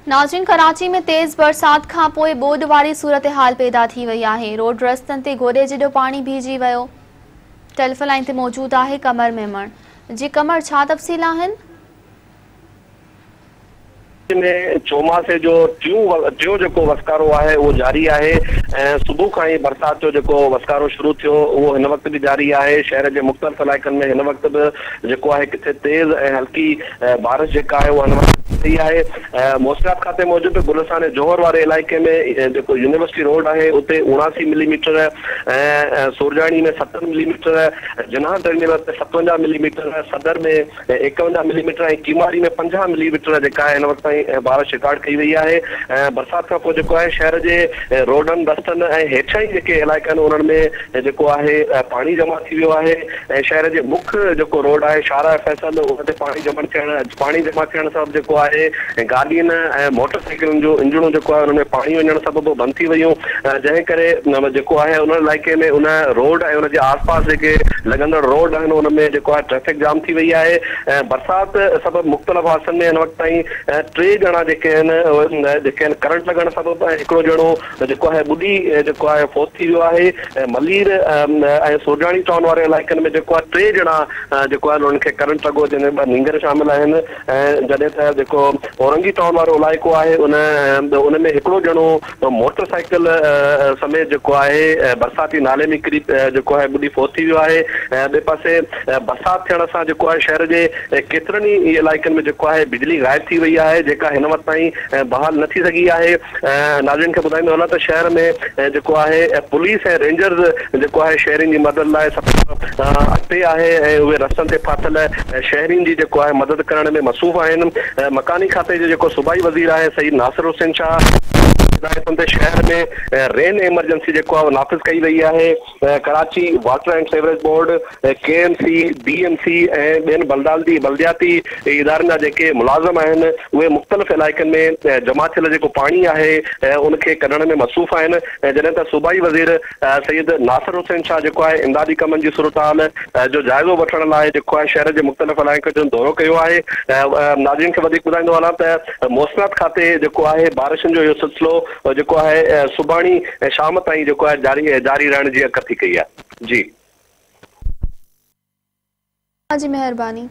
नाज़रीन, कराची में तेज़ बरसात खां पोइ ॿोॾि वारी सूरत-हाल पैदा थी वई आहे। रोड रस्तनि ते गोॾे जेॾो पाणी भीजी वियो। टेलीफोन लाइन ते मौजूद आहे कमर मेमण। जी कमर, छा तफ़सील आहिनि? में चौमासे जो टियों जेको वसकारो आहे उहो जारी आहे ऐं सुबुह खां ई बरसात जो जेको वसकारो शुरू थियो उहो हिन वक़्त बि जारी आहे। शहर जे मुख़्तलिफ़ इलाइक़नि में हिन वक़्त बि जेको आहे किथे तेज़ ऐं हल्की बारिश जेका आहे उहा हिन वक़्त थी आहे। मौसमियात खाते मूजिबि गुलिस्तान जोहर वारे इलाइक़े में जेको यूनिवर्सिटी रोड आहे उते 79 मिलीमीटर ऐं सुरजाणी में 70 मिलीमीटर, जिनाह टर्मिनल ते 57 मिलीमीटर, सदर में 51 मिलीमीटर ऐं कीमारी में 50 मिलीमीटर जेका आहे हिन वक़्त बारिश रिकॉर्ड कई वई आहे। बरसात खां पोइ जेको आहे शहर जे रोडनि रस्तनि ऐं हेठां ई जेके इलाइक़ा आहिनि उन्हनि में जेको आहे पाणी जमा थी वियो आहे ऐं शहर जे मुख्य जेको रोड आहे शाहरा फैसल उन ते पाणी जमा थियण सां जेको आहे गाॾियुनि ऐं मोटर साइकिलुनि जो इंजणूं जेको आहे उनमें पाणी वञण सबबि बंदि थी वियूं, जंहिं करे जेको आहे उन इलाइक़े में उन रोड ऐं उनजे आसपास जेके लॻंदड़ रोड आहिनि उनमें जेको आहे ट्रैफिक जाम थी वई आहे। बरसात सबबि मुख़्तलिफ़ हादसनि में हिन वक़्त ताईं 3 ॼणा जेके आहिनि करंट लॻण सबबि ऐं हिकिड़ो ॼणो जेको आहे ॿुॾी जेको आहे फोत थी वियो आहे। मलीर ऐं सोजाणी टाउन वारे इलाइक़नि में जेको आहे 3 ॼणा जेको आहे उन्हनि खे करंट लॻो, जंहिंमें 2 नींगर शामिल आहिनि ऐं जॾहिं त जेको औरंगी टाउन वारो इलाइक़ो आहे उन में हिकिड़ो ॼणो मोटरसाइकिल समेत जेको आहे बरसाती नाले में किरी जेको आहे ॿुॾी फोत थी वियो आहे। ॿिए पासे बरसाति थियण सां जेको आहे शहर जे केतिरनि ई इलाइक़नि में जेको आहे बिजली गाइब थी वई आहे, जेका हिन वक़्त ताईं बहाल न थी सघी आहे। नाज़रीन खे ॿुधाईंदो हलां त शहर में जेको आहे पुलिस ऐं रेंजर्स जेको आहे शहरियुनि जी मदद लाइ अॻिते आहे ऐं उहे रस्तनि ते फाथल शहरियुनि जी जेको आहे मदद करण में मसरूफ़ आहिनि। मकानी खाते जो जेको सूबाई वज़ीर आहे सईद नासिर हुसैन शाह हिदायतुनि ते शहर में रेन एमरजेंसी जेको आहे नाफ़िज़ कई वई आहे। Karachi water and sewerage board, KMC, BMC ऐं ॿियनि बल्दियाती इदारनि जा जेके मुलाज़िम आहिनि उहे मुख़्तलिफ़ इलाइक़नि में जमा थियल जेको पाणी आहे उनखे कढण में मसरूफ़ आहिनि। जॾहिं त सूबाई वज़ीर सईद नासिर हुसैन शाह जेको आहे इमदादी कमनि जी सूरत-हाल जो जाइज़ो वठण लाइ जेको आहे शहर जे मुख़्तलिफ़ इलाइक़नि जो दौरो कयो आहे। नाज़रीन खे वधीक ॿुधाईंदो हलां त मौसमियात खाते जेको आहे बारिशुनि जो इहो सिलसिलो जेको आहे सुभाणे ऐं शाम ताईं जेको आहे जारी रहण जी अक थी कई आहे। जी जी, महिरबानी।